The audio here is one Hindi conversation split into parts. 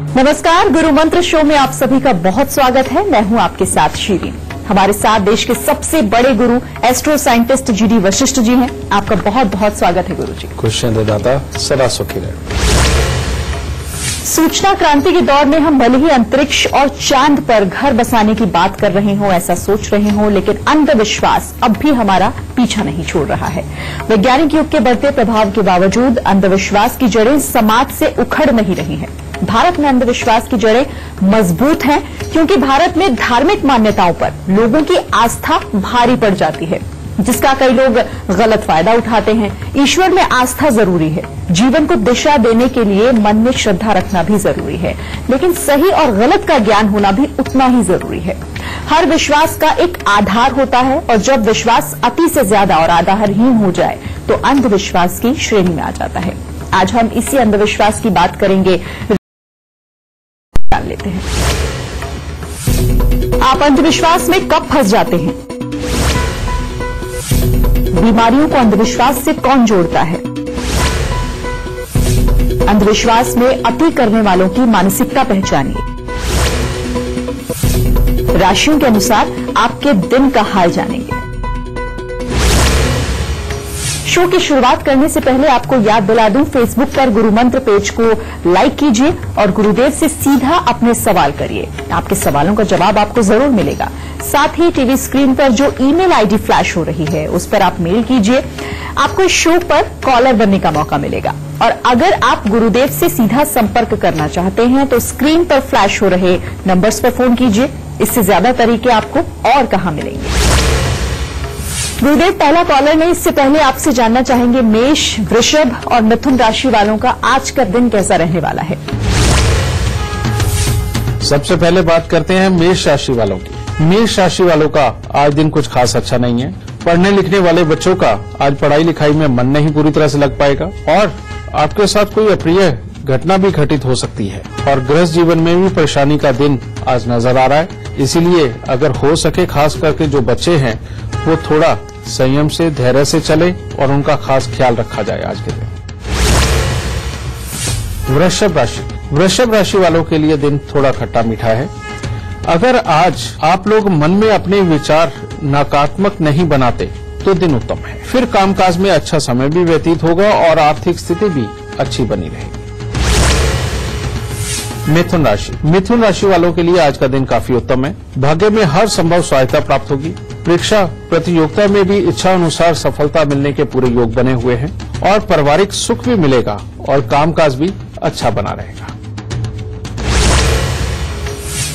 नमस्कार, गुरु मंत्र शो में आप सभी का बहुत स्वागत है। मैं हूं आपके साथ शीरी। हमारे साथ देश के सबसे बड़े गुरु astro scientist GD Vashishtha ji हैं। आपका बहुत बहुत स्वागत है गुरु जी। खुशियां दाता सदा सुखी रहे। सूचना क्रांति के दौर में हम भले ही अंतरिक्ष और चांद पर घर बसाने की बात कर रहे हों, ऐसा सोच रहे हों, लेकिन अंधविश्वास अब भी हमारा पीछा नहीं छोड़ रहा है। वैज्ञानिक युग के बढ़ते प्रभाव के बावजूद अंधविश्वास की जड़ें समाज से उखड़ नहीं रही हैं। भारत में अंधविश्वास की जड़ें मजबूत हैं क्योंकि भारत में धार्मिक मान्यताओं पर लोगों की आस्था भारी पड़ जाती है, जिसका कई लोग गलत फायदा उठाते हैं। ईश्वर में आस्था जरूरी है, जीवन को दिशा देने के लिए मन में श्रद्धा रखना भी जरूरी है, लेकिन सही और गलत का ज्ञान होना भी उतना ही जरूरी है। हर विश्वास का एक आधार होता है और जब विश्वास अति से ज्यादा और आधारहीन हो जाए तो अंधविश्वास की श्रेणी में आ जाता है। आज हम इसी अंधविश्वास की बात करेंगे। जान लेते हैं, आप अंधविश्वास में कब फंस जाते हैं? बीमारियों को अंधविश्वास से कौन जोड़ता है? अंधविश्वास में अति करने वालों की मानसिकता पहचानिए। राशियों के अनुसार आपके दिन का हाल जानेंगे। शो की शुरुआत करने से पहले आपको याद दिला दूं, फेसबुक पर गुरु मंत्र पेज को लाइक कीजिए और गुरुदेव से सीधा अपने सवाल करिए। आपके सवालों का जवाब आपको जरूर मिलेगा। साथ ही टीवी स्क्रीन पर जो ईमेल आईडी फ्लैश हो रही है उस पर आप मेल कीजिए, आपको इस शो पर कॉलर बनने का मौका मिलेगा। और अगर आप गुरुदेव से सीधा संपर्क करना चाहते हैं तो स्क्रीन पर फ्लैश हो रहे नंबर्स पर फोन कीजिए। इससे ज्यादा तरीके आपको और कहां मिलेंगे। गुरुदेव, पहला कॉलर में इससे पहले आपसे जानना चाहेंगे, मेष, वृषभ और मिथुन राशि वालों का आज का दिन कैसा रहने वाला है? सबसे पहले बात करते हैं मेष राशि वालों की। मेष राशि वालों का आज दिन कुछ खास अच्छा नहीं है। पढ़ने लिखने वाले बच्चों का आज पढ़ाई लिखाई में मन नहीं पूरी तरह से लग पाएगा और आपके साथ कोई अप्रिय घटना भी घटित हो सकती है और गृहस्थ जीवन में भी परेशानी का दिन आज नजर आ रहा है। इसीलिए अगर हो सके, खास करके जो बच्चे हैं वो थोड़ा संयम से, धैर्य से चले और उनका खास ख्याल रखा जाए आज के दिन। वृषभ राशि वालों के लिए दिन थोड़ा खट्टा मीठा है। अगर आज आप लोग मन में अपने विचार नकारात्मक नहीं बनाते तो दिन उत्तम है। फिर कामकाज में अच्छा समय भी व्यतीत होगा और आर्थिक स्थिति भी अच्छी बनी रहेगी। मिथुन राशि वालों के लिए आज का दिन काफी उत्तम है। भाग्य में हर संभव सहायता प्राप्त होगी। परीक्षा प्रतियोगिता में भी इच्छा अनुसार सफलता मिलने के पूरे योग बने हुए हैं और पारिवारिक सुख भी मिलेगा और कामकाज भी अच्छा बना रहेगा।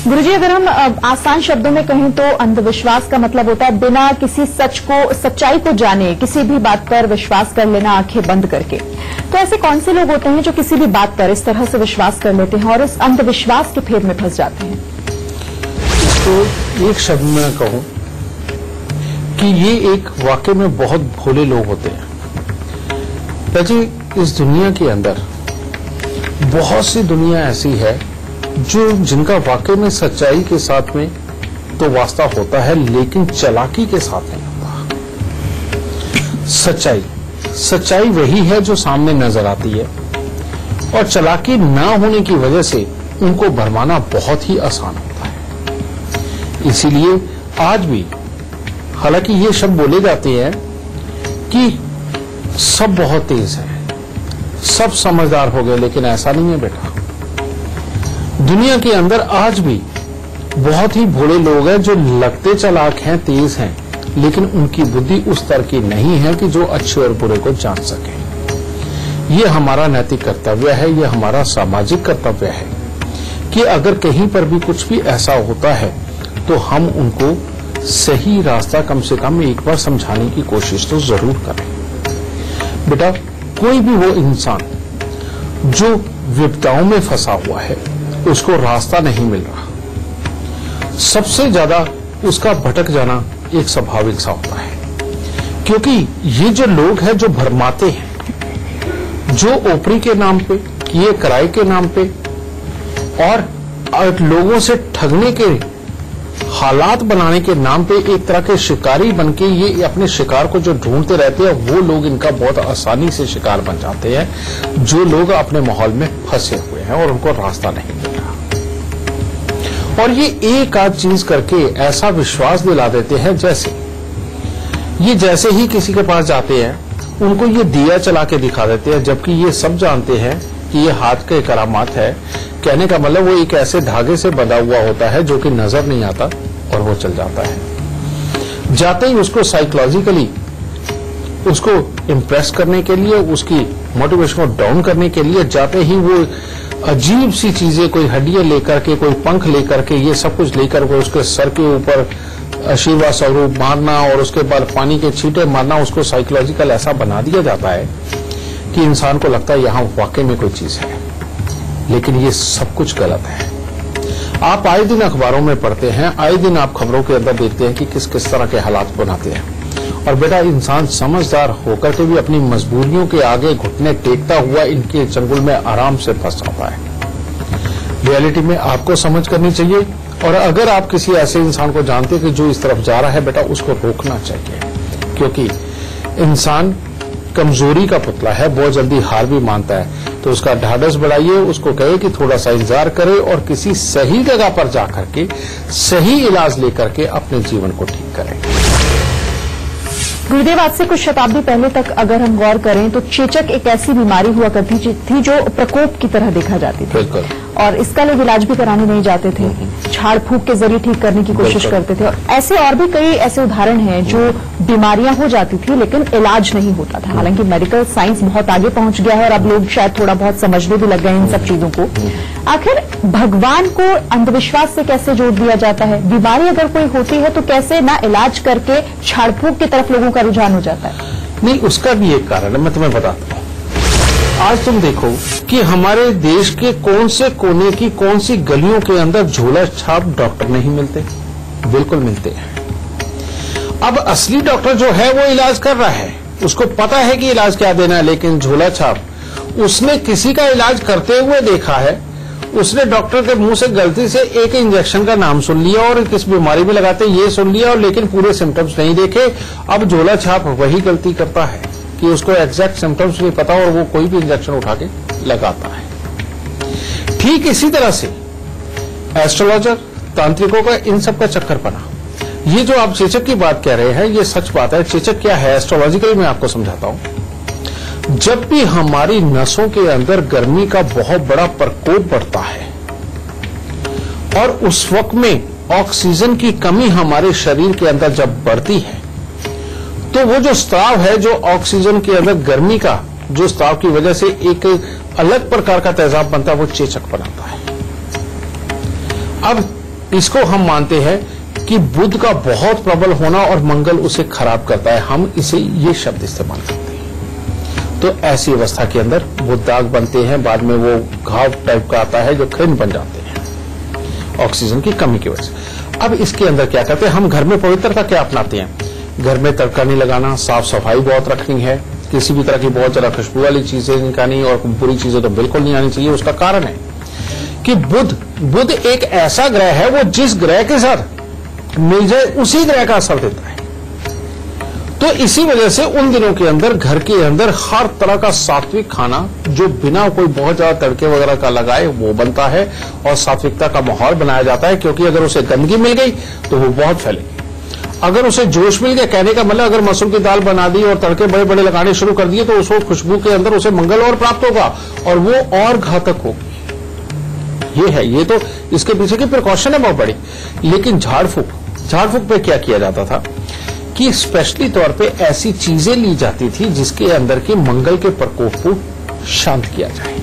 गुरुजी, अगर हम आसान शब्दों में कहें तो अंधविश्वास का मतलब होता है बिना किसी सच्चाई को जाने किसी भी बात पर विश्वास कर लेना, आंखें बंद करके। तो ऐसे कौन से लोग होते हैं जो किसी भी बात पर इस तरह से विश्वास कर लेते हैं और इस अंधविश्वास के फेर में फंस जाते हैं? इसको एक शब्द में कहूं कि ये एक वाकई में बहुत भोले लोग होते हैं। ताकि इस दुनिया के अंदर बहुत सी दुनिया ऐसी है जो जिनका वाकई में सच्चाई के साथ में तो वास्ता होता है, लेकिन चालाकी के साथ नहीं होता। सच्चाई वही है जो सामने नजर आती है और चालाकी ना होने की वजह से उनको भरमाना बहुत ही आसान होता है। इसीलिए आज भी हालांकि ये शब्द बोले जाते हैं कि सब बहुत तेज है, सब समझदार हो गए, लेकिन ऐसा नहीं है बेटा। दुनिया के अंदर आज भी बहुत ही भोले लोग हैं जो लगते चालाक हैं, तेज हैं, लेकिन उनकी बुद्धि उस तरह की नहीं है कि जो अच्छे और बुरे को जान सके। ये हमारा नैतिक कर्तव्य है, ये हमारा सामाजिक कर्तव्य है कि अगर कहीं पर भी कुछ भी ऐसा होता है तो हम उनको सही रास्ता कम से कम एक बार समझाने की कोशिश तो जरूर करें। बेटा, कोई भी वो इंसान जो विपदाओं में फंसा हुआ है, उसको रास्ता नहीं मिल रहा, सबसे ज्यादा उसका भटक जाना एक स्वाभाविक सा होता है। क्योंकि ये जो लोग हैं जो भरमाते हैं, जो ओपरी के नाम पे, किए कराए के नाम पे और लोगों से ठगने के हालात बनाने के नाम पे एक तरह के शिकारी बनके ये अपने शिकार को जो ढूंढते रहते हैं, वो लोग इनका बहुत आसानी से शिकार बन जाते हैं, जो लोग अपने माहौल में फंसे हुए हैं और उनको रास्ता नहीं मिल रहा। और ये एक आध चीज करके ऐसा विश्वास दिला देते हैं जैसे ही किसी के पास जाते हैं उनको ये दिया चला के दिखा देते हैं, जबकि ये सब जानते हैं कि ये हाथ के करामात है। कहने का मतलब वो एक ऐसे धागे से बंधा हुआ होता है जो कि नजर नहीं आता और वो चल जाता है। जाते ही उसको साइकोलॉजिकली उसको इम्प्रेस करने के लिए, उसकी मोटिवेशन को डाउन करने के लिए जाते ही वो अजीब सी चीजें, कोई हड्डियां लेकर के, कोई पंख लेकर के, ये सब कुछ लेकर के उसके सर के ऊपर आशीर्वाद स्वरूप मारना और उसके बाद पानी के छींटे मारना, उसको साइकोलॉजिकल ऐसा बना दिया जाता है कि इंसान को लगता है यहां वाकई में कोई चीज है। लेकिन ये सब कुछ गलत है। आप आए दिन अखबारों में पढ़ते हैं, आए दिन आप खबरों के अंदर देखते हैं कि किस किस तरह के हालात बनाते हैं। और बेटा, इंसान समझदार होकर के भी अपनी मजबूरियों के आगे घुटने टेकता हुआ इनके चंगुल में आराम से फंस जाता है। रियलिटी में आपको समझ करनी चाहिए, और अगर आप किसी ऐसे इंसान को जानते हैं कि जो इस तरफ जा रहा है, बेटा उसको रोकना चाहिए, क्योंकि इंसान कमजोरी का पुतला है, बहुत जल्दी हार भी मानता है। तो उसका ढाढ़स बढ़ाइए, उसको कहे कि थोड़ा सा इंतजार करे और किसी सही जगह पर जाकर के सही इलाज लेकर के अपने जीवन को ठीक करें। गुरुदेव, आज से कुछ शताब्दी पहले तक अगर हम गौर करें तो चेचक एक ऐसी बीमारी हुआ करती थी जो प्रकोप की तरह देखा जाती थी, बिल्कुल, और इसका लोग इलाज भी कराने नहीं जाते थे, झाड़ फूंक के जरिए ठीक करने की कोशिश करते थे। और ऐसे और भी कई ऐसे उदाहरण हैं जो बीमारियां हो जाती थी लेकिन इलाज नहीं होता था। हालांकि मेडिकल साइंस बहुत आगे पहुंच गया है और अब लोग शायद थोड़ा बहुत समझने भी लग गए इन सब चीजों को। आखिर भगवान को अंधविश्वास से कैसे जोड़ दिया जाता है? बीमारी अगर कोई होती है तो कैसे ना इलाज करके झाड़ फूंक की तरफ लोगों का रुझान हो जाता है? नहीं, उसका भी एक कारण है, मैं तुम्हें बताता हूं। आज तुम देखो कि हमारे देश के कौन से कोने की कौन सी गलियों के अंदर झोला छाप डॉक्टर नहीं मिलते? बिल्कुल मिलते हैं। अब असली डॉक्टर जो है वो इलाज कर रहा है, उसको पता है कि इलाज क्या देना है, लेकिन झोला छाप उसने किसी का इलाज करते हुए देखा है, उसने डॉक्टर के मुंह से गलती से एक इंजेक्शन का नाम सुन लिया और किस बीमारी में लगाते ये सुन लिया, और लेकिन पूरे सिम्टम्स नहीं देखे। अब झोला छाप वही गलती करता है कि उसको एग्जैक्ट सिम्टम्स नहीं पता और वो कोई भी इंजेक्शन उठा के लगाता है। ठीक इसी तरह से एस्ट्रोलॉजर, तांत्रिकों का इन सब का चक्कर बना। ये जो आप चेचक की बात कह रहे हैं, ये सच बात है। चेचक क्या है एस्ट्रोलॉजिकली मैं आपको समझाता हूं। जब भी हमारी नसों के अंदर गर्मी का बहुत बड़ा प्रकोप बढ़ता है और उस वक्त में ऑक्सीजन की कमी हमारे शरीर के अंदर जब बढ़ती है, तो वो जो स्त्राव है, जो ऑक्सीजन के अंदर गर्मी का जो स्त्राव की वजह से एक अलग प्रकार का तेजाब बनता है, वो चेचक बनाता है। अब इसको हम मानते हैं कि बुध का बहुत प्रबल होना और मंगल उसे खराब करता है, हम इसे ये शब्द इस्तेमाल करते हैं। तो ऐसी अवस्था के अंदर वो दाग बनते हैं, बाद में वो घाव टाइप का आता है जो खिन बन जाते हैं ऑक्सीजन की कमी की वजह से। अब इसके अंदर क्या करते हैं, हम घर में पवित्रता क्या अपनाते हैं? घर में तड़का नहीं लगाना, साफ सफाई बहुत रखनी है, किसी भी तरह की बहुत ज्यादा खुशबू वाली चीजें नहीं खानी और बुरी चीजें तो बिल्कुल नहीं आनी चाहिए। उसका कारण है कि बुध एक ऐसा ग्रह है, वो जिस ग्रह के साथ मिल जाए उसी ग्रह का असर देता है। तो इसी वजह से उन दिनों के अंदर घर के अंदर हर तरह का सात्विक खाना जो बिना कोई बहुत ज्यादा तड़के वगैरह का लगाए वो बनता है और सात्विकता का माहौल बनाया जाता है, क्योंकि अगर उसे गंदगी मिल गई तो वो बहुत फैलेगी। अगर उसे जोश मिल गया, कहने का मतलब अगर मसूर की दाल बना दी और तड़के बड़े बड़े लगाने शुरू कर दिए तो उसको खुशबू के अंदर उसे मंगल और प्राप्त होगा और वो और घातक होगी। ये है, ये तो इसके पीछे की प्रिकॉशन है बहुत बड़ी। लेकिन झाड़ फूक पे क्या किया जाता था कि स्पेशली तौर पे ऐसी चीजें ली जाती थी जिसके अंदर के मंगल के प्रकोप को शांत किया जाए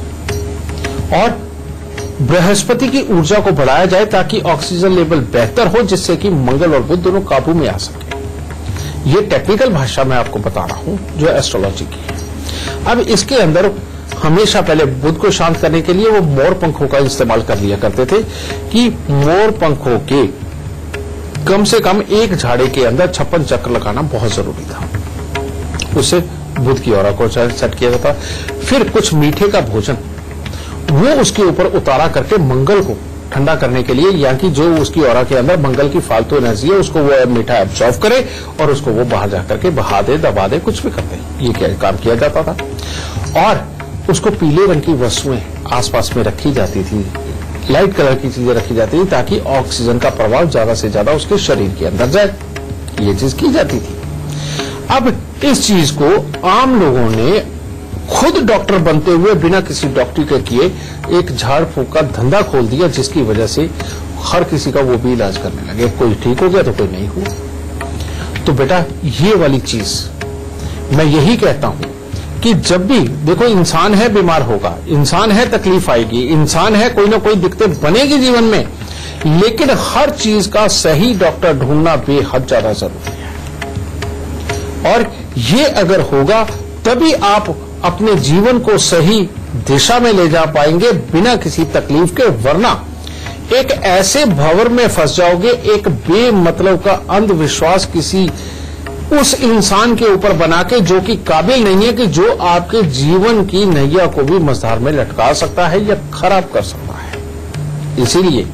और बृहस्पति की ऊर्जा को बढ़ाया जाए ताकि ऑक्सीजन लेवल बेहतर हो, जिससे कि मंगल और बुध दोनों काबू में आ सके। ये टेक्निकल भाषा मैं आपको बता रहा हूं जो एस्ट्रोलॉजी की है। अब इसके अंदर हमेशा पहले बुध को शांत करने के लिए वो मोर पंखों का इस्तेमाल कर लिया करते थे कि मोर पंखों के कम से कम एक झाड़े के अंदर 56 चक्र लगाना बहुत जरूरी था। उससे बुध की ऑरा को सेट किया जाता। फिर कुछ मीठे का भोजन वो उसके ऊपर उतारा करके मंगल को ठंडा करने के लिए, या कि जो उसकी ऑरा के अंदर मंगल की फालतू एनर्जी है उसको वो मीठा एब्जॉर्व करे और उसको वो बाहर जाकर के बहा दे, दबा दे, कुछ भी करते हैं। ये क्या काम किया जाता था। और उसको पीले रंग की वस्तुएं आसपास में रखी जाती थी लाइट कलर की चीजें रखी जाती थी ताकि ऑक्सीजन का प्रभाव ज्यादा से ज्यादा उसके शरीर के अंदर जाए। ये चीज की जाती थी। अब इस चीज को आम लोगों ने खुद डॉक्टर बनते हुए बिना किसी डॉक्टरी के किए एक झाड़ फूक का धंधा खोल दिया, जिसकी वजह से हर किसी का वो भी इलाज करने लगे। कोई ठीक हो गया तो कोई नहीं हुआ। तो बेटा ये वाली चीज मैं यही कहता हूं कि जब भी देखो इंसान है बीमार होगा, इंसान है तकलीफ आएगी, इंसान है कोई ना कोई दिक्कतें बनेगी जीवन में, लेकिन हर चीज का सही डॉक्टर ढूंढना बेहद ज्यादा जरूरी है। और ये अगर होगा तभी आप अपने जीवन को सही दिशा में ले जा पाएंगे बिना किसी तकलीफ के, वरना एक ऐसे भंवर में फंस जाओगे, एक बेमतलब का अंधविश्वास किसी उस इंसान के ऊपर बना के जो कि काबिल नहीं है, कि जो आपके जीवन की नैया को भी मझधार में लटका सकता है या खराब कर सकता है। इसीलिए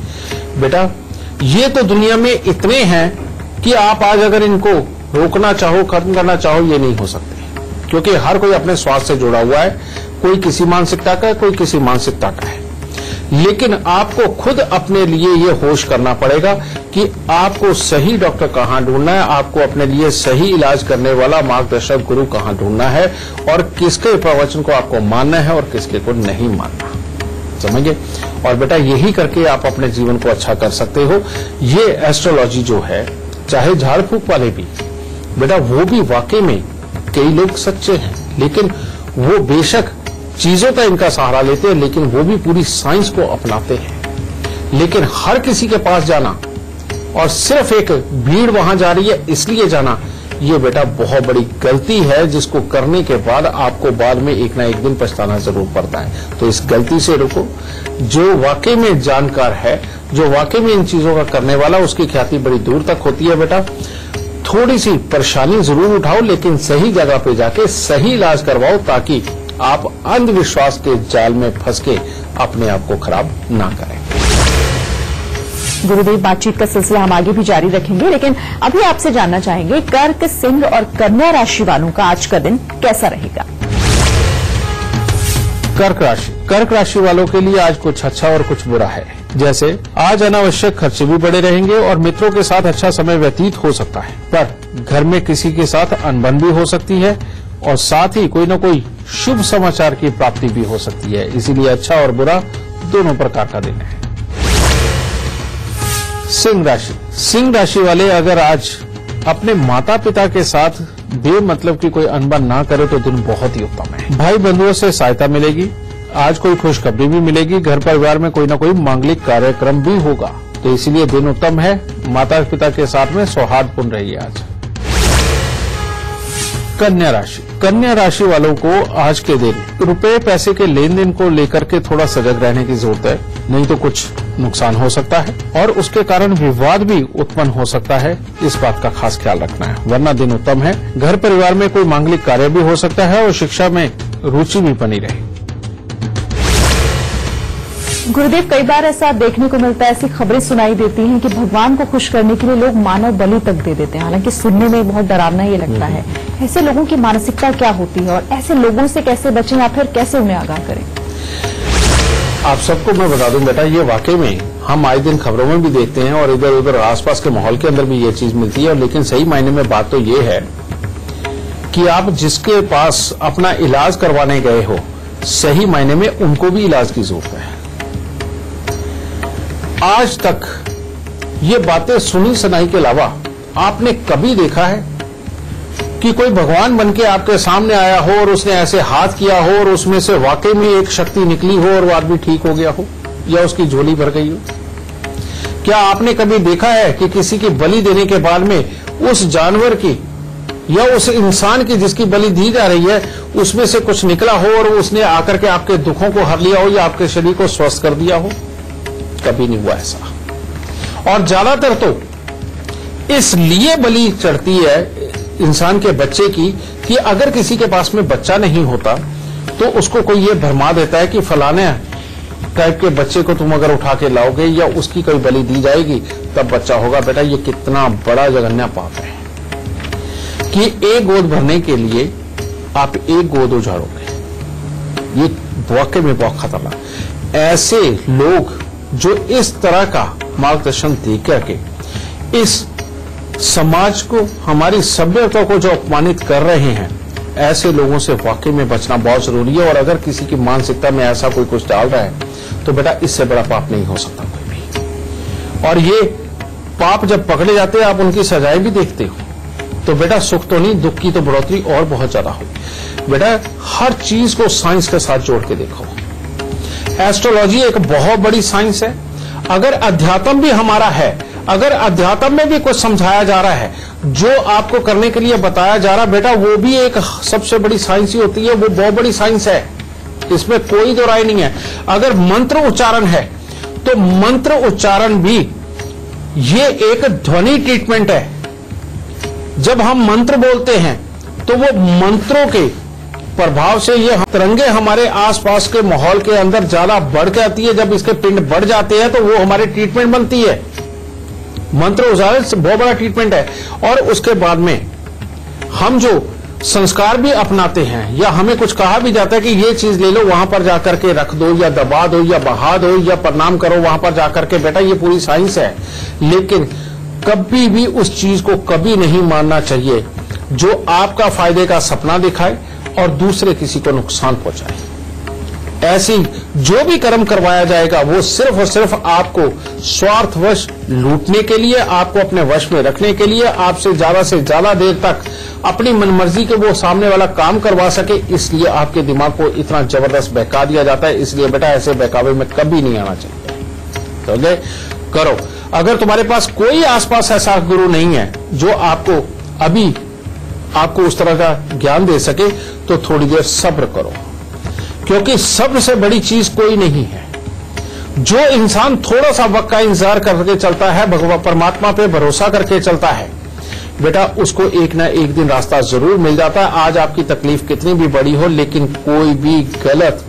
बेटा ये तो दुनिया में इतने हैं कि आप आज अगर इनको रोकना चाहो, खत्म करना चाहो, ये नहीं हो सकते, क्योंकि हर कोई अपने स्वास्थ्य से जुड़ा हुआ है। कोई किसी मानसिकता का है, कोई किसी मानसिकता का है, लेकिन आपको खुद अपने लिए ये होश करना पड़ेगा कि आपको सही डॉक्टर कहां ढूंढना है, आपको अपने लिए सही इलाज करने वाला मार्गदर्शक गुरु कहां ढूंढना है, और किसके प्रवचन को आपको मानना है और किसके को नहीं मानना। समझिए। और बेटा यही करके आप अपने जीवन को अच्छा कर सकते हो। ये एस्ट्रोलॉजी जो है, चाहे झाड़ फूक वाले भी बेटा, वो भी वाकई में कई लोग सच्चे हैं, लेकिन वो बेशक चीजों का इनका सहारा लेते हैं, लेकिन वो भी पूरी साइंस को अपनाते हैं। लेकिन हर किसी के पास जाना और सिर्फ एक भीड़ वहां जा रही है इसलिए जाना, ये बेटा बहुत बड़ी गलती है, जिसको करने के बाद आपको बाद में एक ना एक दिन पछताना जरूर पड़ता है। तो इस गलती से रुको। जो वाकई में जानकार है, जो वाकई में इन चीजों का करने वाला, उसकी ख्याति बड़ी दूर तक होती है। बेटा थोड़ी सी परेशानी जरूर उठाओ, लेकिन सही जगह पे जाके सही इलाज करवाओ, ताकि आप अंधविश्वास के जाल में फंस के अपने आप को खराब ना करें। गुरुदेव, बातचीत का सिलसिला हम आगे भी जारी रखेंगे, लेकिन अभी आपसे जानना चाहेंगे कर्क, सिंह और कन्या राशि वालों का आज का दिन कैसा रहेगा। कर्क राशि वालों के लिए आज कुछ अच्छा और कुछ बुरा है। जैसे आज अनावश्यक खर्चे भी बढ़े रहेंगे और मित्रों के साथ अच्छा समय व्यतीत हो सकता है, पर घर में किसी के साथ अनबन भी हो सकती है और साथ ही कोई न कोई शुभ समाचार की प्राप्ति भी हो सकती है। इसीलिए अच्छा और बुरा दोनों प्रकार का दिन है। सिंह राशि वाले अगर आज अपने माता पिता के साथ बेमतलब की कोई अनबन ना करे तो दिन बहुत ही उत्तम है। भाई बंधुओं से सहायता मिलेगी। आज कोई खुशखबरी भी मिलेगी। घर परिवार में कोई ना कोई मांगलिक कार्यक्रम भी होगा, तो इसीलिए दिन उत्तम है। माता पिता के साथ में सौहार्दपूर्ण रहिए आज। कन्या राशि वालों को आज के दिन रुपए पैसे के लेन देन को लेकर के थोड़ा सजग रहने की जरूरत है, नहीं तो कुछ नुकसान हो सकता है और उसके कारण विवाद भी उत्पन्न हो सकता है। इस बात का खास ख्याल रखना है, वरना दिन उत्तम है। घर परिवार में कोई मांगलिक कार्य भी हो सकता है और शिक्षा में रुचि भी बनी रहे। गुरुदेव, कई बार ऐसा देखने को मिलता है, ऐसी खबरें सुनाई देती हैं कि भगवान को खुश करने के लिए लोग मानव बलि तक दे देते हैं। हालांकि सुनने में बहुत डरावना ये लगता है। ऐसे लोगों की मानसिकता क्या होती है और ऐसे लोगों से कैसे बचें या फिर कैसे उन्हें आगाह करें? आप सबको मैं बता दूं बेटा, ये वाकई में हम आए दिन खबरों में भी देखते हैं और इधर उधर आसपास के माहौल के अंदर भी ये चीज मिलती है। लेकिन सही मायने में बात तो ये है कि आप जिसके पास अपना इलाज करवाने गए हो, सही मायने में उनको भी इलाज की जरूरत है। आज तक ये बातें सुनी सुनाई के अलावा आपने कभी देखा है कि कोई भगवान बन के आपके सामने आया हो और उसने ऐसे हाथ किया हो और उसमें से वाकई में एक शक्ति निकली हो और वो आदमी ठीक हो गया हो या उसकी झोली भर गई हो? क्या आपने कभी देखा है कि किसी की बलि देने के बाद में उस जानवर की या उस इंसान की जिसकी बलि दी जा रही है उसमें से कुछ निकला हो और उसने आकर के आपके दुखों को हर लिया हो या आपके शरीर को स्वस्थ कर दिया हो? कभी नहीं हुआ ऐसा। और ज्यादातर तो इसलिए बलि चढ़ती है इंसान के बच्चे की कि अगर किसी के पास में बच्चा नहीं होता तो उसको कोई ये भरमा देता है कि फलाने टाइप के बच्चे को तुम अगर उठा के लाओगे या उसकी कोई बलि दी जाएगी तब बच्चा होगा। बेटा ये कितना बड़ा जघन्य पाप है कि एक गोद भरने के लिए आप एक गोद उजाड़ोगे। ये वाकई में बहुत खतरनाक। ऐसे लोग जो इस तरह का मार्गदर्शन दे करके इस समाज को, हमारी सभ्यता को जो अपमानित कर रहे हैं, ऐसे लोगों से वाकई में बचना बहुत जरूरी है। और अगर किसी की मानसिकता में ऐसा कोई कुछ डाल रहा है तो बेटा इससे बड़ा पाप नहीं हो सकता कोई भी। और ये पाप जब पकड़े जाते हैं, आप उनकी सजाएं भी देखते हो, तो बेटा सुख तो नहीं, दुख की तो बढ़ोतरी और बहुत ज्यादा होगी। बेटा हर चीज को साइंस के साथ जोड़ के देखो। एस्ट्रोलॉजी एक बहुत बड़ी साइंस है। अगर अध्यात्म भी हमारा है, अगर अध्यात्म में भी कुछ समझाया जा रहा है, जो आपको करने के लिए बताया जा रहा, बेटा वो भी एक सबसे बड़ी साइंस ही होती है, वो बहुत बड़ी साइंस है, इसमें कोई दो राय नहीं है। अगर मंत्र उच्चारण है तो मंत्र उच्चारण भी ये एक ध्वनि ट्रीटमेंट है। जब हम मंत्र बोलते हैं तो वो मंत्रों के प्रभाव से ये तरंगे हमारे आसपास के माहौल के अंदर ज्यादा बढ़ के आती है। जब इसके पिंड बढ़ जाते हैं तो वो हमारे ट्रीटमेंट बनती है। मंत्र उच्चारण बहुत बड़ा ट्रीटमेंट है। और उसके बाद में हम जो संस्कार भी अपनाते हैं, या हमें कुछ कहा भी जाता है कि ये चीज ले लो, वहां पर जाकर के रख दो, या दबा दो, या बहा दो, या प्रणाम करो वहां पर जाकर के, बेटा ये पूरी साइंस है। लेकिन कभी भी उस चीज को कभी नहीं मानना चाहिए जो आपका फायदे का सपना दिखाए और दूसरे किसी को नुकसान पहुंचाए। ऐसी जो भी कर्म करवाया जाएगा वो सिर्फ और सिर्फ आपको स्वार्थवश लूटने के लिए, आपको अपने वश में रखने के लिए, आपसे ज्यादा देर तक अपनी मनमर्जी के वो सामने वाला काम करवा सके, इसलिए आपके दिमाग को इतना जबरदस्त बहका दिया जाता है। इसलिए बेटा ऐसे बहकावे में कभी नहीं आना चाहिए। तो करो। अगर तुम्हारे पास कोई आसपास ऐसा गुरु नहीं है जो आपको उस तरह का ज्ञान दे सके, तो थोड़ी देर सब्र करो, क्योंकि सब्र से बड़ी चीज कोई नहीं है। जो इंसान थोड़ा सा वक्त का इंतजार करके चलता है, भगवान परमात्मा पे भरोसा करके चलता है, बेटा उसको एक ना एक दिन रास्ता जरूर मिल जाता है। आज आपकी तकलीफ कितनी भी बड़ी हो, लेकिन कोई भी गलत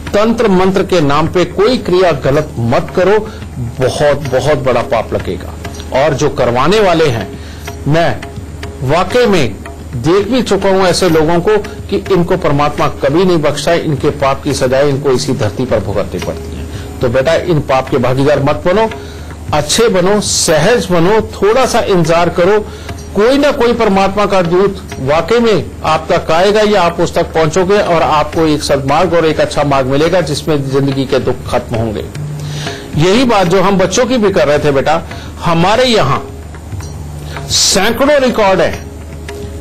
तंत्र मंत्र के नाम पे कोई क्रिया गलत मत करो, बहुत बहुत बड़ा पाप लगेगा। और जो करवाने वाले हैं, मैं वाकई में देख भी चुका हूं ऐसे लोगों को कि इनको परमात्मा कभी नहीं बख्शा है, इनके पाप की सजाएं इनको इसी धरती पर भुगतनी पड़ती है। तो बेटा इन पाप के भागीदार मत बनो, अच्छे बनो, सहज बनो, थोड़ा सा इंतजार करो, कोई ना कोई परमात्मा का दूत वाकई में आप तक आएगा या आप उस तक पहुंचोगे और आपको एक सद्मार्ग और एक अच्छा मार्ग मिलेगा जिसमें जिंदगी के दुख खत्म होंगे। यही बात जो हम बच्चों की भी कर रहे थे बेटा, हमारे यहां सैकड़ों रिकॉर्ड है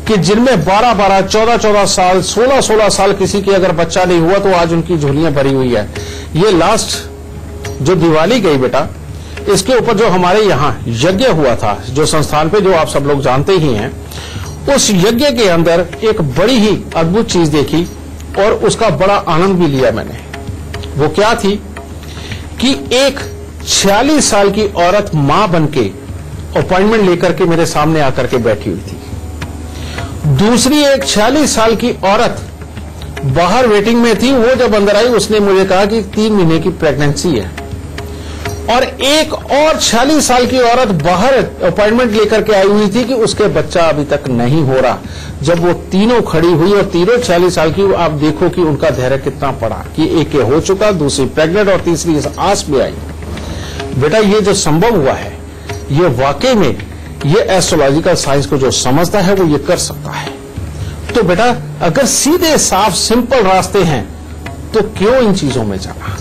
कि जिनमें 12-12, 14-14 साल, 16-16 साल किसी की अगर बच्चा नहीं हुआ तो आज उनकी झोलियां भरी हुई है। ये लास्ट जो दिवाली गई बेटा, इसके ऊपर जो हमारे यहाँ यज्ञ हुआ था, जो संस्थान पे, जो आप सब लोग जानते ही हैं, उस यज्ञ के अंदर एक बड़ी ही अद्भुत चीज देखी और उसका बड़ा आनंद भी लिया मैंने। वो क्या थी कि एक 46 साल की औरत मां बनके अपॉइंटमेंट लेकर के मेरे सामने आकर के बैठी हुई थी। दूसरी एक 46 साल की औरत बाहर वेटिंग में थी। वो जब अंदर आई उसने मुझे कहा कि 3 महीने की प्रेगनेंसी है। और एक और 46 साल की औरत बाहर अपॉइंटमेंट लेकर के आई हुई थी कि उसके बच्चा अभी तक नहीं हो रहा। जब वो तीनों खड़ी हुई और तीनों 46 साल की, आप देखो कि उनका धैर्य कितना पड़ा कि एक के हो चुका, दूसरी प्रेग्नेंट और तीसरी इस आस में आई। बेटा ये जो संभव हुआ है, ये वाकई में ये एस्ट्रोलॉजिकल साइंस को जो समझता है वो ये कर सकता है। तो बेटा अगर सीधे साफ सिंपल रास्ते हैं तो क्यों इन चीजों में जाना,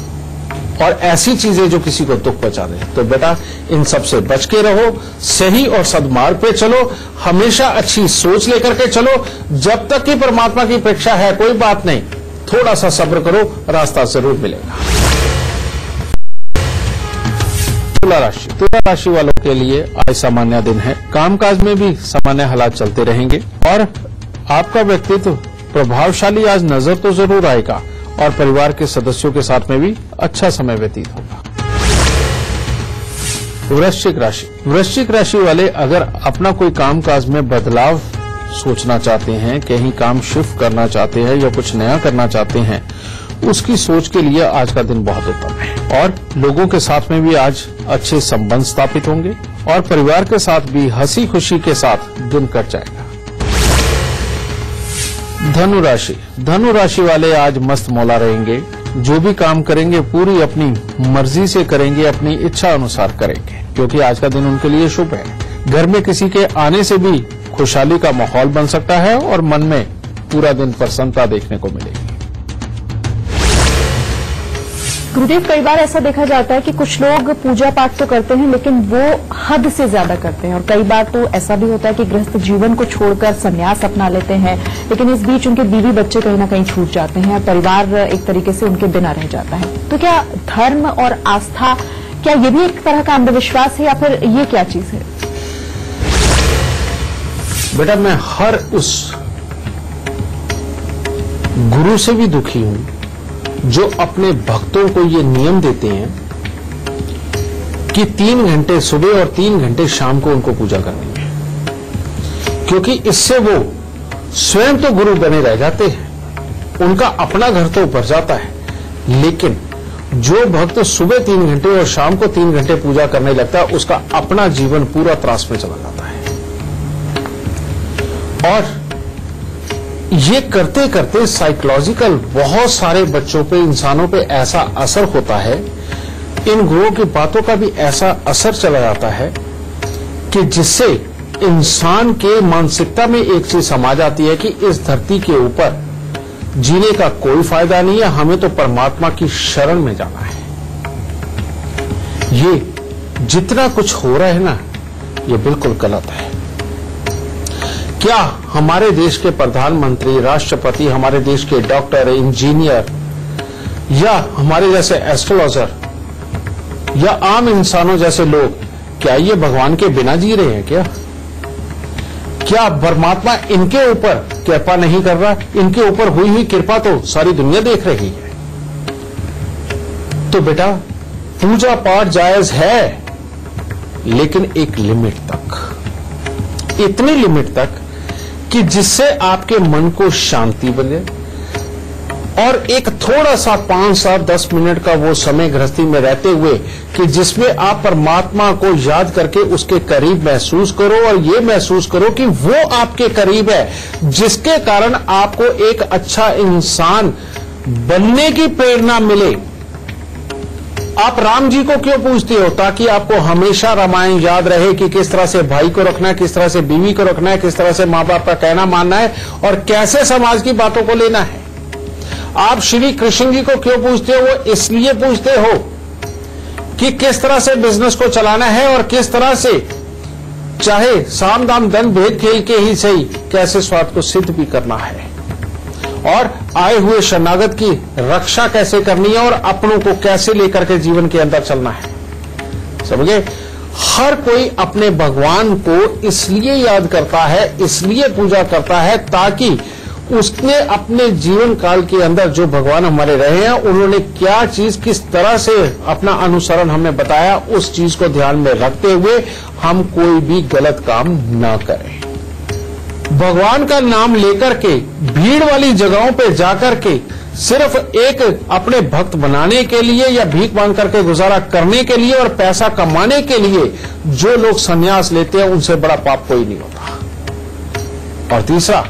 और ऐसी चीजें जो किसी को दुख पहुंचा दे। तो बेटा इन सब से बच के रहो, सही और सद्मार्ग पे चलो, हमेशा अच्छी सोच लेकर के चलो। जब तक कि परमात्मा की अपेक्षा है कोई बात नहीं, थोड़ा सा सब्र करो, रास्ता जरूर मिलेगा। तुला राशि वालों के लिए आज सामान्य दिन है। कामकाज में भी सामान्य हालात चलते रहेंगे और आपका व्यक्तित्व प्रभावशाली आज नजर तो जरूर आएगा और परिवार के सदस्यों के साथ में भी अच्छा समय व्यतीत होगा। वृश्चिक राशि वाले अगर अपना कोई कामकाज में बदलाव सोचना चाहते हैं, कहीं काम शिफ्ट करना चाहते हैं या कुछ नया करना चाहते हैं, उसकी सोच के लिए आज का दिन बहुत उत्तम है। और लोगों के साथ में भी आज अच्छे संबंध स्थापित होंगे और परिवार के साथ भी हंसी खुशी के साथ दिन कट जाएगा। धनु राशि वाले आज मस्त मौला रहेंगे। जो भी काम करेंगे पूरी अपनी मर्जी से करेंगे, अपनी इच्छा अनुसार करेंगे, क्योंकि आज का दिन उनके लिए शुभ है। घर में किसी के आने से भी खुशहाली का माहौल बन सकता है और मन में पूरा दिन प्रसन्नता देखने को मिलेगी। गुरुदेव, कई बार ऐसा देखा जाता है कि कुछ लोग पूजा पाठ तो करते हैं लेकिन वो हद से ज्यादा करते हैं, और कई बार तो ऐसा भी होता है कि गृहस्थ जीवन को छोड़कर संन्यास अपना लेते हैं, लेकिन इस बीच उनके बीवी बच्चे कहीं ना कहीं छूट जाते हैं, परिवार एक तरीके से उनके बिना रह जाता है। तो क्या धर्म और आस्था, क्या ये भी एक तरह का अंधविश्वास है या फिर ये क्या चीज है? बेटा, मैं हर उस गुरु से भी दुखी हूं जो अपने भक्तों को ये नियम देते हैं कि 3 घंटे सुबह और 3 घंटे शाम को उनको पूजा करनी है, क्योंकि इससे वो स्वयं तो गुरु बने रह जाते हैं, उनका अपना घर तो ऊपर जाता है, लेकिन जो भक्त सुबह 3 घंटे और शाम को 3 घंटे पूजा करने लगता है उसका अपना जीवन पूरा त्रास में चला जाता है। और ये करते करते साइकोलॉजिकल बहुत सारे बच्चों पे, इंसानों पे ऐसा असर होता है, इन गुरुओं की बातों का भी ऐसा असर चला जाता है कि जिससे इंसान के मानसिकता में एक चीज समा जाती है कि इस धरती के ऊपर जीने का कोई फायदा नहीं है, हमें तो परमात्मा की शरण में जाना है। ये जितना कुछ हो रहा है ना, ये बिल्कुल गलत है। क्या हमारे देश के प्रधानमंत्री, राष्ट्रपति, हमारे देश के डॉक्टर, इंजीनियर या हमारे जैसे एस्ट्रोलॉजर या आम इंसानों जैसे लोग, क्या ये भगवान के बिना जी रहे हैं? क्या परमात्मा इनके ऊपर कृपा नहीं कर रहा? इनके ऊपर हुई हुई कृपा तो सारी दुनिया देख रही है। तो बेटा, पूजा पाठ जायज है, लेकिन एक लिमिट तक, इतनी लिमिट तक कि जिससे आपके मन को शांति बने और एक थोड़ा सा 5 7 10 मिनट का वो समय गृहस्थी में रहते हुए कि जिसमें आप परमात्मा को याद करके उसके करीब महसूस करो और ये महसूस करो कि वो आपके करीब है, जिसके कारण आपको एक अच्छा इंसान बनने की प्रेरणा मिले। आप राम जी को क्यों पूछते हो? ताकि आपको हमेशा रामायण याद रहे कि किस तरह से भाई को रखना है, किस तरह से बीवी को रखना है, किस तरह से मां बाप का कहना मानना है और कैसे समाज की बातों को लेना है। आप श्री कृष्ण जी को क्यों पूछते हो? वो इसलिए पूछते हो कि किस तरह से बिजनेस को चलाना है और किस तरह से चाहे साम दाम दंड भेद खेल के ही सही कैसे स्वार्थ को सिद्ध भी करना है और आए हुए शरणागत की रक्षा कैसे करनी है और अपनों को कैसे लेकर के जीवन के अंदर चलना है। समझे? हर कोई अपने भगवान को इसलिए याद करता है, इसलिए पूजा करता है ताकि उसने अपने जीवन काल के अंदर जो भगवान हमारे रहे हैं उन्होंने क्या चीज किस तरह से अपना अनुसरण हमें बताया, उस चीज को ध्यान में रखते हुए हम कोई भी गलत काम ना करें। भगवान का नाम लेकर के भीड़ वाली जगहों पे जाकर के सिर्फ एक अपने भक्त बनाने के लिए या भीख मांग करके गुजारा करने के लिए और पैसा कमाने के लिए जो लोग संन्यास लेते हैं उनसे बड़ा पाप कोई नहीं होता। और तीसरा,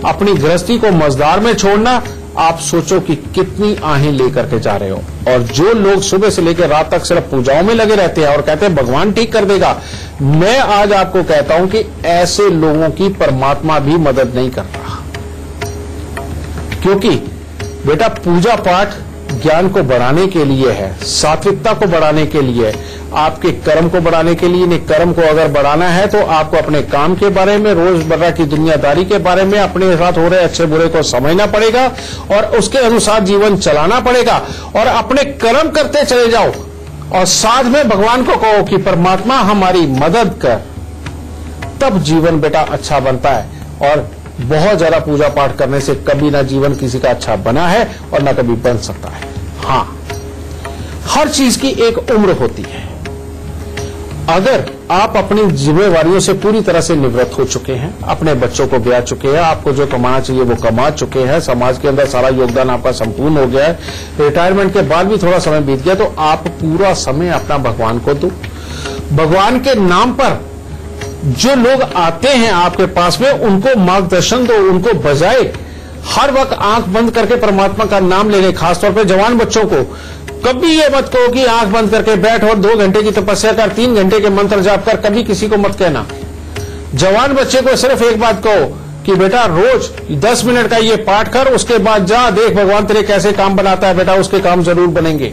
अपनी गृहस्थी को मजदार में छोड़ना। आप सोचो कि कितनी आहें लेकर के जा रहे हो। और जो लोग सुबह से लेकर रात तक सिर्फ पूजाओं में लगे रहते हैं और कहते हैं भगवान ठीक कर देगा, मैं आज आपको कहता हूं कि ऐसे लोगों की परमात्मा भी मदद नहीं कर रहा। क्योंकि बेटा, पूजा पाठ ज्ञान को बढ़ाने के लिए है, सात्विकता को बढ़ाने के लिए, आपके कर्म को बढ़ाने के लिए नहीं। कर्म को अगर बढ़ाना है तो आपको अपने काम के बारे में, रोजमर्रा की दुनियादारी के बारे में, अपने साथ हो रहे अच्छे बुरे को समझना पड़ेगा और उसके अनुसार जीवन चलाना पड़ेगा और अपने कर्म करते चले जाओ और साथ में भगवान को कहो कि परमात्मा हमारी मदद कर। तब जीवन बेटा अच्छा बनता है। और बहुत ज्यादा पूजा पाठ करने से कभी ना जीवन किसी का अच्छा बना है और ना कभी बन सकता है। हाँ, हर चीज की एक उम्र होती है। अगर आप अपनी जिम्मेवारियों से पूरी तरह से निवृत्त हो चुके हैं, अपने बच्चों को ब्याह चुके हैं, आपको जो कमाना चाहिए वो कमा चुके हैं, समाज के अंदर सारा योगदान आपका संपूर्ण हो गया है, रिटायरमेंट के बाद भी थोड़ा समय बीत गया, तो आप पूरा समय अपना भगवान को दो। भगवान के नाम पर जो लोग आते हैं आपके पास में उनको मार्गदर्शन दो, उनको बजाय हर वक्त आंख बंद करके परमात्मा का नाम लेने, खासतौर पर जवान बच्चों को कभी ये मत कहो कि आंख बंद करके बैठ और 2 घंटे की तपस्या कर, 3 घंटे के मंत्र जाप कर, कभी किसी को मत कहना। जवान बच्चे को सिर्फ एक बात कहो कि बेटा रोज 10 मिनट का ये पाठ कर, उसके बाद जा देख भगवान तेरे कैसे काम बनाता है बेटा, उसके काम जरूर बनेंगे।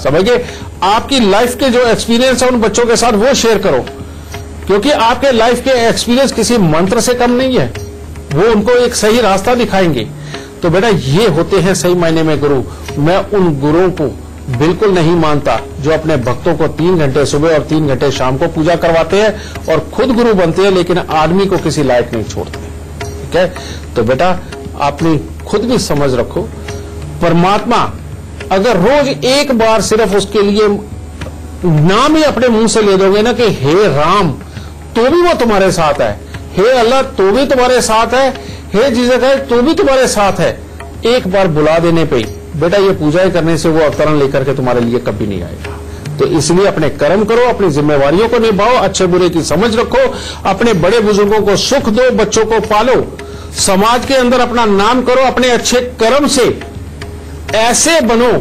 समझिए, आपकी लाइफ के जो एक्सपीरियंस है उन बच्चों के साथ वो शेयर करो, क्योंकि आपके लाइफ के एक्सपीरियंस किसी मंत्र से कम नहीं है, वो उनको एक सही रास्ता दिखाएंगे। तो बेटा ये होते हैं सही मायने में गुरु। मैं उन गुरुओं को बिल्कुल नहीं मानता जो अपने भक्तों को 3 घंटे सुबह और 3 घंटे शाम को पूजा करवाते हैं और खुद गुरु बनते हैं, लेकिन आदमी को किसी लायक नहीं छोड़ते। ठीक है, तो बेटा आपने खुद भी समझ रखो, परमात्मा अगर रोज एक बार सिर्फ उसके लिए नाम ही अपने मुंह से ले दोगे ना कि हे राम, तो भी वो तुम्हारे साथ है, हे अल्लाह तो भी तुम्हारे साथ है, हे जीसस है तो भी तुम्हारे साथ है, एक बार बुला देने पे बेटा ये पूजाएं करने से वो अवतरण लेकर के तुम्हारे लिए कभी नहीं आएगा। तो इसलिए अपने कर्म करो, अपनी जिम्मेवारियों को निभाओ, अच्छे बुरे की समझ रखो, अपने बड़े बुजुर्गों को सुख दो, बच्चों को पालो, समाज के अंदर अपना नाम करो, अपने अच्छे कर्म से ऐसे बनो,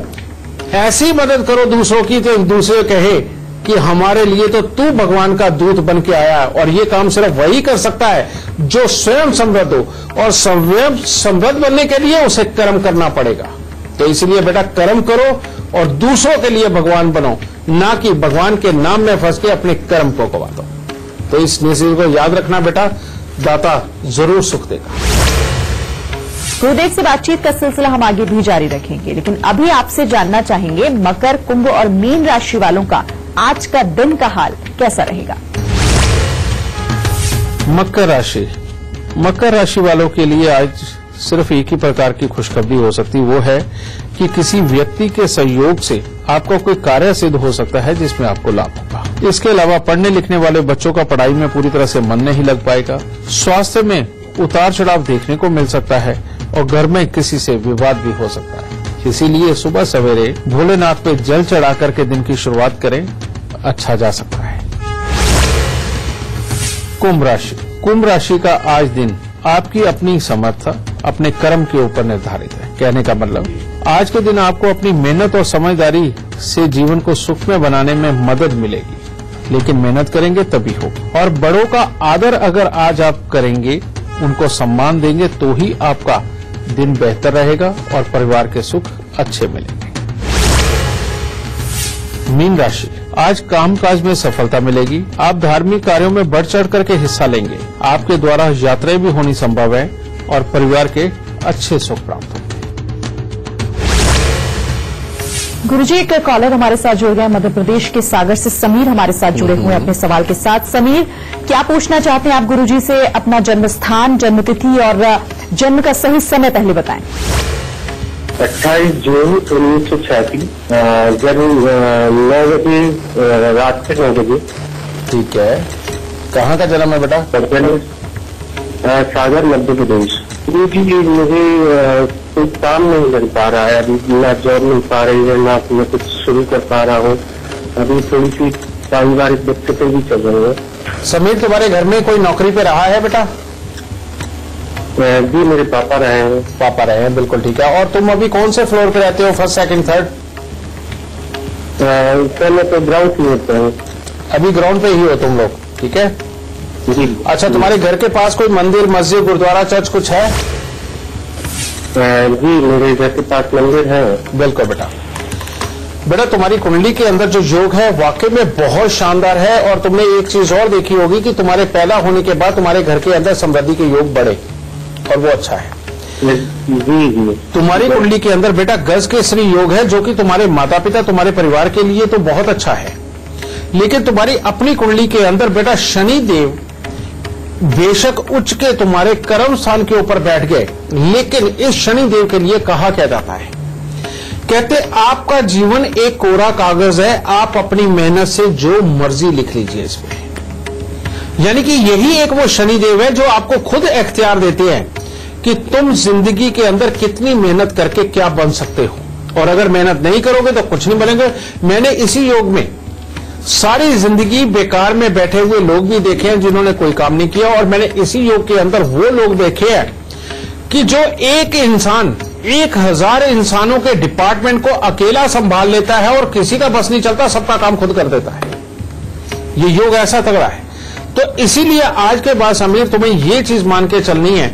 ऐसी मदद करो दूसरों की तो एक दूसरे कहे कि हमारे लिए तो तू भगवान का दूत बन के आया है। और ये काम सिर्फ वही कर सकता है जो स्वयं समृद्ध हो, और स्वयं समृद्ध बनने के लिए उसे कर्म करना पड़ेगा। तो इसलिए बेटा कर्म करो और दूसरों के लिए भगवान बनो, ना कि भगवान के नाम में फंस के अपने कर्म को गवा दो। तो इस मैसेज को याद रखना बेटा, दाता जरूर सुख देगा। गुरुदेव से बातचीत का सिलसिला हम आगे भी जारी रखेंगे, लेकिन अभी आपसे जानना चाहेंगे मकर, कुंभ और मीन राशि वालों का आज का दिन का हाल कैसा रहेगा। मकर राशि वालों के लिए आज सिर्फ एक ही प्रकार की खुशखबरी हो सकती, वो है कि किसी व्यक्ति के सहयोग से आपका कोई कार्य सिद्ध हो सकता है जिसमें आपको लाभ होगा। इसके अलावा पढ़ने लिखने वाले बच्चों का पढ़ाई में पूरी तरह से मन नहीं लग पाएगा। स्वास्थ्य में उतार चढ़ाव देखने को मिल सकता है और घर में किसी से विवाद भी हो सकता है। इसीलिए सुबह सवेरे भोलेनाथ पे जल चढ़ा करके दिन की शुरुआत करें, अच्छा जा सकता है। कुंभ राशि का आज दिन आपकी अपनी समर्थ अपने कर्म के ऊपर निर्धारित है। कहने का मतलब आज के दिन आपको अपनी मेहनत और समझदारी से जीवन को सुखमय बनाने में मदद मिलेगी, लेकिन मेहनत करेंगे तभी होगा। और बड़ों का आदर अगर आज आप करेंगे, उनको सम्मान देंगे, तो ही आपका दिन बेहतर रहेगा और परिवार के सुख अच्छे मिलेंगे। मीन राशि, आज कामकाज में सफलता मिलेगी। आप धार्मिक कार्यों में बढ़ चढ़ करके हिस्सा लेंगे। आपके द्वारा यात्राएं भी होनी संभव है और परिवार के अच्छे सुख प्राप्त होंगे। गुरुजी, एक कॉलर हमारे साथ जुड़ गए मध्य प्रदेश के सागर से। समीर हमारे साथ जुड़े हुए हैं अपने सवाल के साथ। समीर, क्या पूछना चाहते हैं आप गुरुजी से? अपना जन्म स्थान, जन्मतिथि और जन्म का सही समय पहले बताएं। 28 जून 1986, जन्म 9 बजे, रात के 9 बजे। ठीक है, कहाँ का जन्म है बेटा? सागर मध्य प्रदेश। जी मुझे कोई काम नहीं लग पा रहा है, अभी ना जॉब मिल पा रही है, ना मैं कुछ शुरू कर पा रहा हूँ। अभी थोड़ी सी पारिवारिक दिक्कतें भी चल रही है। समीर, तुम्हारे घर में कोई नौकरी पे रहा है बेटा? जी मेरे पापा रहे हैं। पापा रहे हैं, बिल्कुल ठीक है। और तुम अभी कौन से फ्लोर पे रहते हो, फर्स्ट, सेकंड, थर्ड? सर मैं तो ग्राउंड फ्लोर पे हूँ। अभी ग्राउंड पे ही हो तुम लोग, ठीक है जी। अच्छा, तुम्हारे घर के पास कोई मंदिर, मस्जिद, गुरुद्वारा, चर्च कुछ है? जी मेरे घर के पास मंदिर है। बिल्कुल बेटा तुम्हारी कुंडली के अंदर जो योग है वाकई में बहुत शानदार है। और तुमने एक चीज और देखी होगी कि तुम्हारे पैदा होने के बाद तुम्हारे घर के अंदर समृद्धि के योग बढ़े, और वो अच्छा है। जी। तुम्हारी कुंडली के अंदर बेटा गज के श्री योग है, जो कि तुम्हारे माता पिता, तुम्हारे परिवार के लिए तो बहुत अच्छा है। लेकिन तुम्हारी अपनी कुंडली के अंदर बेटा शनि देव बेशक उच्च के तुम्हारे कर्म स्थान के ऊपर बैठ गए, लेकिन इस शनि देव के लिए कहा क्या जाता है, कहते आपका जीवन एक कोरा कागज है, आप अपनी मेहनत से जो मर्जी लिख लीजिए इसमें। यानी कि यही एक वो शनि देव है जो आपको खुद इख्तियार देते हैं कि तुम जिंदगी के अंदर कितनी मेहनत करके क्या बन सकते हो, और अगर मेहनत नहीं करोगे तो कुछ नहीं बनेंगे। मैंने इसी योग में सारी जिंदगी बेकार में बैठे हुए लोग भी देखे हैं जिन्होंने कोई काम नहीं किया, और मैंने इसी योग के अंदर वो लोग देखे हैं कि जो एक इंसान 1000 इंसानों के डिपार्टमेंट को अकेला संभाल लेता है और किसी का बस नहीं चलता, सबका काम खुद कर देता है। ये योग ऐसा तगड़ा है। तो इसीलिए आज के बाद समीर तुम्हें ये चीज मान के चलनी है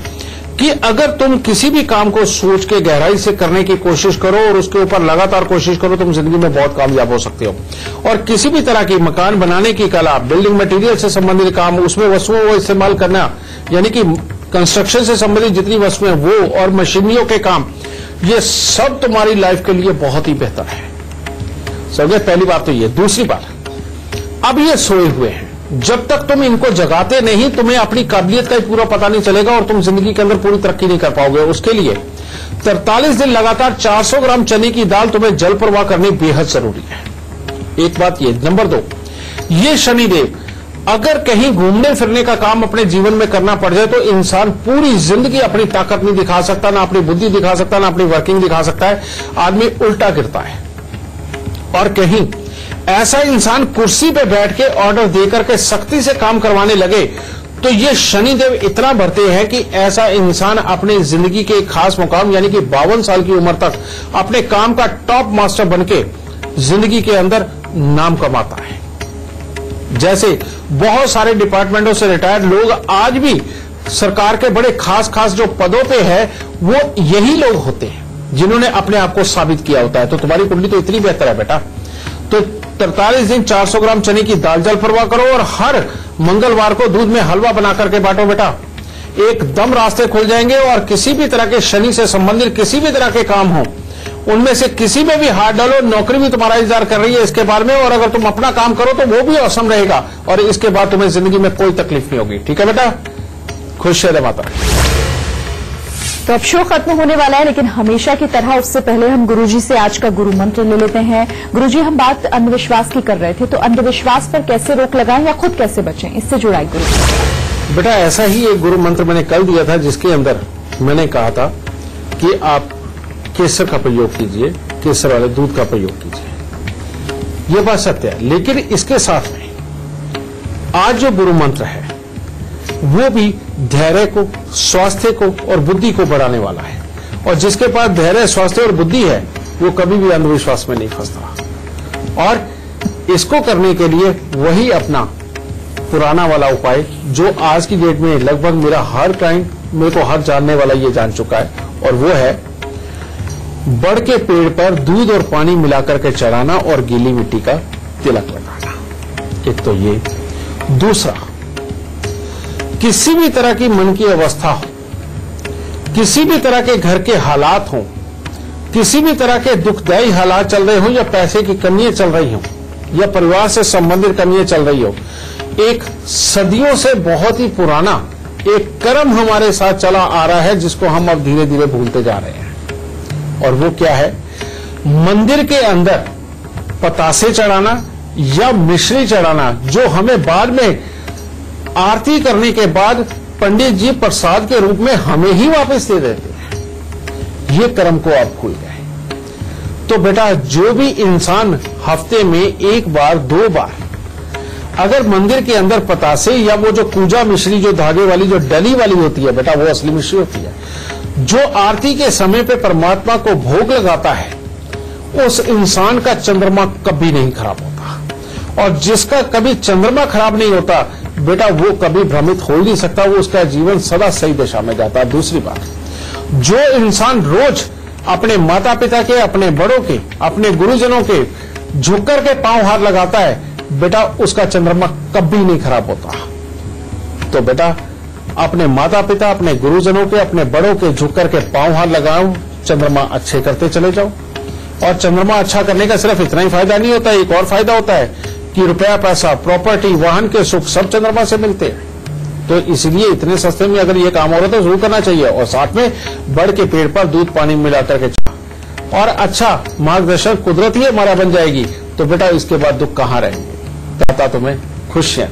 कि अगर तुम किसी भी काम को सोच के गहराई से करने की कोशिश करो और उसके ऊपर लगातार कोशिश करो, तुम जिंदगी में बहुत कामयाब हो सकते हो। और किसी भी तरह की मकान बनाने की कला, बिल्डिंग मटेरियल से संबंधित काम, उसमें वस्तुओं को इस्तेमाल करना, यानी कि कंस्ट्रक्शन से संबंधित जितनी वस्तुएं वो और मशीनरियों के काम, ये सब तुम्हारी लाइफ के लिए बहुत ही बेहतर है। समझे? पहली बात तो ये। दूसरी बात, अब ये सोए हुए हैं, जब तक तुम इनको जगाते नहीं तुम्हें अपनी काबिलियत का पूरा पता नहीं चलेगा और तुम जिंदगी के अंदर पूरी तरक्की नहीं कर पाओगे। उसके लिए 43 दिन लगातार 400 ग्राम चने की दाल तुम्हें जल प्रवाह करनी बेहद जरूरी है। एक बात ये। नंबर 2, ये शनिदेव अगर कहीं घूमने फिरने का काम अपने जीवन में करना पड़ जाए तो इंसान पूरी जिंदगी अपनी ताकत नहीं दिखा सकता, ना अपनी बुद्धि दिखा सकता, ना अपनी वर्किंग दिखा सकता है। आदमी उल्टा गिरता है। और कहीं ऐसा इंसान कुर्सी पे बैठ के ऑर्डर देकर के सख्ती से काम करवाने लगे तो ये शनिदेव इतना बढ़ते हैं कि ऐसा इंसान अपने जिंदगी के एक खास मुकाम यानी कि 52 साल की उम्र तक अपने काम का टॉप मास्टर बनके जिंदगी के अंदर नाम कमाता है। जैसे बहुत सारे डिपार्टमेंटों से रिटायर्ड लोग आज भी सरकार के बड़े खास जो पदों पे है वो यही लोग होते हैं जिन्होंने अपने आप को साबित किया होता है। तो तुम्हारी कुंडली तो इतनी बेहतर है बेटा। तो 43 दिन 400 ग्राम चने की दाल जल प्रवाह करो और हर मंगलवार को दूध में हलवा बना करके बांटो बेटा। एकदम रास्ते खुल जाएंगे और किसी भी तरह के शनि से संबंधित किसी भी तरह के काम हो उनमें से किसी में भी हाथ डालो, नौकरी भी तुम्हारा इंतजार कर रही है इसके बारे में, और अगर तुम अपना काम करो तो वो भी औसम रहेगा और इसके बाद तुम्हें जिंदगी में कोई तकलीफ नहीं होगी। ठीक है बेटा? खुश रहे माता। तो अब शो खत्म होने वाला है, लेकिन हमेशा की तरह उससे पहले हम गुरुजी से आज का गुरु मंत्र ले लेते हैं। गुरुजी, हम बात अंधविश्वास की कर रहे थे, तो अंधविश्वास पर कैसे रोक लगाएं या खुद कैसे बचें, इससे जुड़ा गुरु। बेटा ऐसा ही एक गुरु मंत्र मैंने कल दिया था जिसके अंदर मैंने कहा था कि आप केसर का प्रयोग कीजिए, केसर वाले दूध का प्रयोग कीजिए। यह बात सत्य है, लेकिन इसके साथ में आज जो गुरु मंत्र है वो भी धैर्य को, स्वास्थ्य को और बुद्धि को बढ़ाने वाला है। और जिसके पास धैर्य, स्वास्थ्य और बुद्धि है वो कभी भी अंधविश्वास में नहीं फंसता। और इसको करने के लिए वही अपना पुराना वाला उपाय जो आज की डेट में लगभग मेरा हर क्लाइंट, मेरे को हर जानने वाला ये जान चुका है, और वो है बड़ के पेड़ पर दूध और पानी मिलाकर के चढ़ाना और गीली मिट्टी का तिलक लगाना। एक तो ये। दूसरा, किसी भी तरह की मन की अवस्था हो, किसी भी तरह के घर के हालात हो, किसी भी तरह के दुखदायी हालात चल रहे हो, या पैसे की कमियां चल रही हो, या परिवार से संबंधित कमियां चल रही हो, एक सदियों से बहुत ही पुराना एक कर्म हमारे साथ चला आ रहा है जिसको हम अब धीरे धीरे भूलते जा रहे हैं। और वो क्या है? मंदिर के अंदर पतासे चढ़ाना या मिश्री चढ़ाना, जो हमें बाद में आरती करने के बाद पंडित जी प्रसाद के रूप में हमें ही वापस दे देते हैं। ये कर्म को आप भूल गए। तो बेटा जो भी इंसान हफ्ते में एक बार, 2 बार अगर मंदिर के अंदर पतासे या वो जो पूजा मिश्री, जो धागे वाली, जो डली वाली होती है बेटा, वो असली मिश्री होती है, जो आरती के समय पे परमात्मा को भोग लगाता है, उस इंसान का चंद्रमा कभी नहीं खराब होता। और जिसका कभी चंद्रमा खराब नहीं होता बेटा, वो कभी भ्रमित हो ही नहीं सकता, वो उसका जीवन सदा सही दिशा में जाता है। दूसरी बात, जो इंसान रोज अपने माता पिता के, अपने बड़ों के, अपने गुरुजनों के झुक कर के पांव हाथ लगाता है बेटा, उसका चंद्रमा कभी नहीं खराब होता। तो बेटा अपने माता पिता, अपने गुरुजनों के, अपने बड़ों के झुक करके पांव हाथ लगाओ, चंद्रमा अच्छे करते चले जाओ। और चंद्रमा अच्छा करने का सिर्फ इतना ही फायदा नहीं होता, एक और फायदा होता है कि रुपया, पैसा, प्रॉपर्टी, वाहन के सुख सब चंद्रमा से मिलते हैं। तो इसलिए इतने सस्ते में अगर ये काम हो रहा है तो जरूर करना चाहिए। और साथ में बड़ के पेड़ पर दूध पानी मिलाकर के और अच्छा मार्गदर्शन कुदरत ही हमारा बन जाएगी, तो बेटा इसके बाद दुख कहां रहेंगे। दाता तुम्हें खुशियां